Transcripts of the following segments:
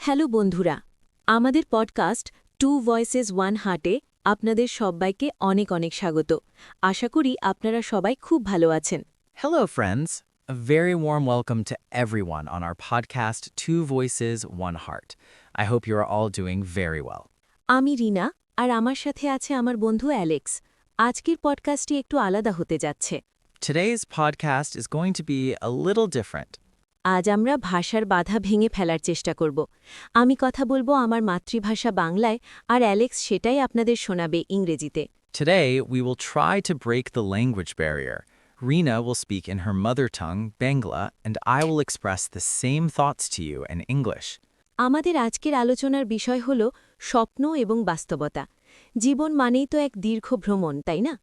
Hello বন্ধুরা, আমাদের podcast two voices one হার্টে আপনাদের সবাইকে অনেক অনেক স্বাগত। আশা করি আপনারা সবাই খুব ভালো আছেন। Hello, friends. A very warm welcome to everyone on our podcast, Two Voices, One Heart. I hope you are all doing very well. আমি রিনা, আর আমার সাথে আছে আমার বন্ধু অ্যালেক্স। আজকের পডকাস্টটি একটু আলাদা হতে যাচ্ছে। Today's podcast is going to be a little different. আজ আমরা ভাষার বাধা ভেঙে ফেলার চেষ্টা করব। আমি কথা বলবো আমার মাতৃভাষা বাংলায়, আর অ্যালেক্স সেটাই আপনাদের শোনাবে ইংরেজিতে। Today, we will try to break the language barrier. Reena will speak in her mother tongue, Bangla, and I will express the same thoughts to you in English. আমাদের আজকের আলোচনার বিষয় হল স্বপ্ন এবং বাস্তবতা। জীবন মানেই তো এক দীর্ঘ ভ্রমণ, তাই না?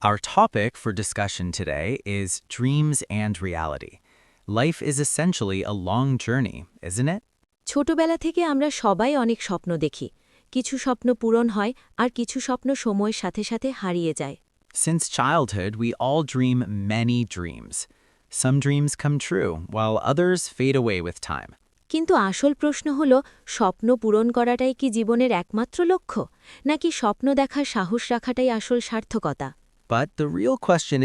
Our topic for discussion today is dreams and reality. Life is essentially a long journey, isn't it? ছোটবেলা থেকে আমরা সবাই অনেক স্বপ্ন দেখি। কিছু স্বপ্ন পূরণ হয় আর কিছু স্বপ্ন সময়ের সাথে সাথে হারিয়ে যায়। Since childhood, we all dream many dreams. Some dreams come true, while others fade away with time. কিন্তু আসল প্রশ্ন হল, স্বপ্ন পূরণ করাটাই কি জীবনের একমাত্র লক্ষ্য, নাকি স্বপ্ন দেখার সাহস রাখাটাই আসল সার্থকতা? But the real question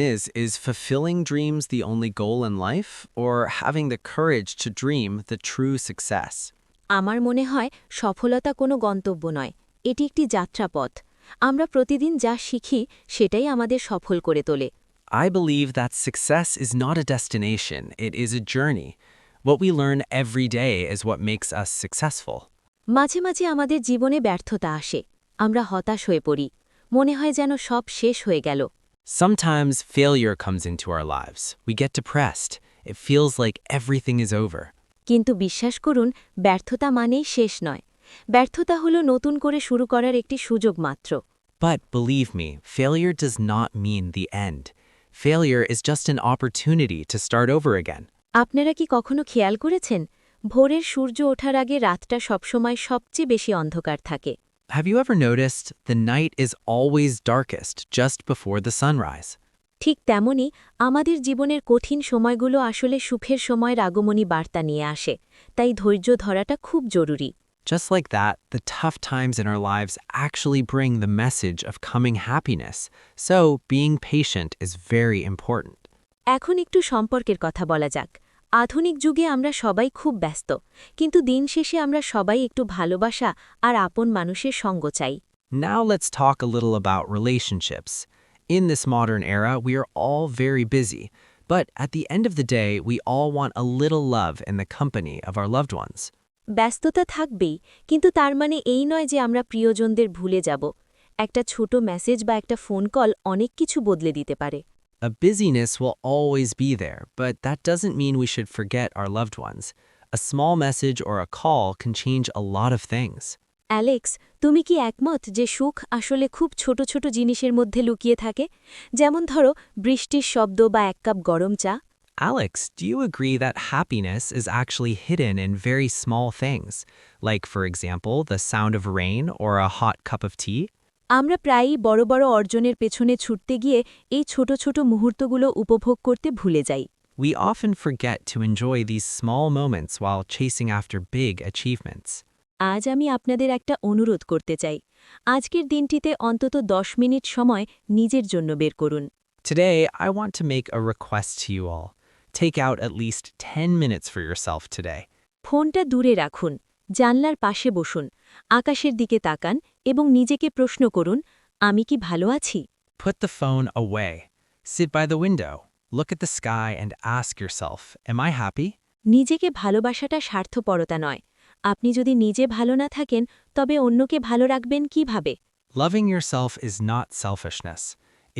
is fulfilling dreams the only goal in life, or having the courage to dream the true success? আমার মনে হয় সফলতা কোনো গন্তব্য নয়, এটি একটি যাত্রাপথ। আমরা প্রতিদিন যা শিখি সেটাই আমাদের সফল করে তোলে। I believe that success is not a destination, it is a journey. What we learn every day is what makes us successful. মাঝে মাঝে আমাদের জীবনে ব্যর্থতা আসে, আমরা হতাশ হয়ে পড়ি, মনে হয় যেন সব শেষ হয়ে গেল। Sometimes failure comes into our lives. We get depressed. It feels like everything is over. কিন্তু বিশ্বাস করুন, ব্যর্থতা মানেই শেষ নয়। ব্যর্থতা হলো নতুন করে শুরু করার একটি সুযোগ মাত্র। But believe me, failure does not mean the end. Failure is just an opportunity to start over again. আপনারা কি কখনো খেয়াল করেছেন, ভোরের সূর্য ওঠার আগে রাতটা সবসময় সবচেয়ে বেশি অন্ধকার থাকে? Have you ever noticed the night is always darkest just before the sunrise? ঠিক তেমনি আমাদের জীবনের কঠিন সময়গুলো আসলে সুখের সময়ের আগমনী বার্তা নিয়ে আসে, তাই ধৈর্য ধরাটা খুব জরুরি। Just like that, the tough times in our lives actually bring the message of coming happiness. So, being patient is very important. এখন একটু সম্পর্কের কথা বলা যাক। আধুনিক যুগে আমরা সবাই খুব ব্যস্ত, কিন্তু দিন শেষে আমরা সবাই একটু ভালোবাসা আর আপন মানুষের সঙ্গ চাই। Now let's talk a little about relationships. In this modern era, we are all very busy, but at the end of the day, we all want a little love in the company of our loved ones. ব্যস্ততা থাকবেই, কিন্তু তার মানে এই নয় যে আমরা প্রিয়জনদের ভুলে যাব। একটা ছোট মেসেজ বা একটা ফোন কল অনেক কিছু বদলে দিতে পারে। A busyness will always be there, but that doesn't mean we should forget our loved ones. A small message or a call can change a lot of things. Alex, তুমি কি একমত যে সুখ আসলে খুব ছোট ছোট জিনিসের মধ্যে লুকিয়ে থাকে? যেমন ধরো, বৃষ্টির শব্দ বা এক কাপ গরম চা। Alex, do you agree that happiness is actually hidden in very small things, like, for example, the sound of rain or a hot cup of tea? আমরা প্রায়ই বড় বড় অর্জনের পেছনে ছুটতে গিয়ে এই ছোট ছোট মুহূর্তগুলো উপভোগ করতে ভুলে যাই। We often forget to enjoy these small moments while chasing after big achievements. আজ আমি আপনাদের একটা অনুরোধ করতে চাই। আজকের দিনটিতে অন্তত 10 মিনিট সময় নিজের জন্য বের করুন। Today, I want to make a request to you all. Take out at least 10 minutes for yourself today. ফোনটা দূরে রাখুন, জানলার পাশে বসুন, আকাশের দিকে তাকান এবং নিজেকে প্রশ্ন করুন, আমি কি ভালো আছি? Put the phone away. Sit by the window. Look at the sky and ask yourself, am I happy? নিজেকে ভালোবাসাটা স্বার্থপরতা নয়। আপনি যদি নিজে ভালো না থাকেন, তবে অন্যকে ভালো রাখবেন কিভাবে? Loving yourself is not selfishness.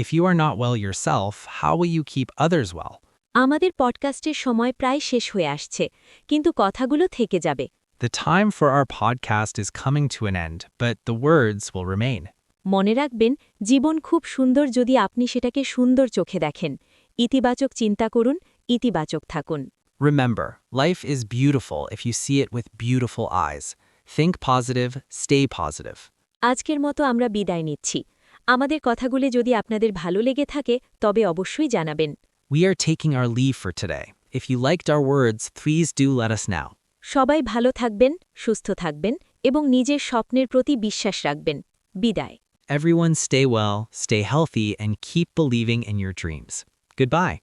If you are not well yourself, how will you keep others well? আমাদের পডকাস্টের সময় প্রায় শেষ হয়ে আসছে, কিন্তু কথাগুলো থেকে যাবে। The time for our podcast is coming to an end, but the words will remain. মনে রাখবেন, জীবন খুব সুন্দর যদি আপনি সেটাকে সুন্দর চোখে দেখেন। ইতিবাচক চিন্তা করুন, ইতিবাচক থাকুন। Remember, life is beautiful if you see it with beautiful eyes. Think positive, stay positive. আজকের মতো আমরা বিদায় নিচ্ছি। আমাদের কথাগুলি যদি আপনাদের ভালো লেগে থাকে, তবে অবশ্যই জানাবেন। We are taking our leave for today. If you liked our words, please do let us know. সবাই ভালো থাকবেন, সুস্থ থাকবেন এবং নিজের স্বপ্নের প্রতি বিশ্বাস রাখবেন। বিদায়। Everyone stay well, stay healthy, and keep believing in your dreams. Goodbye.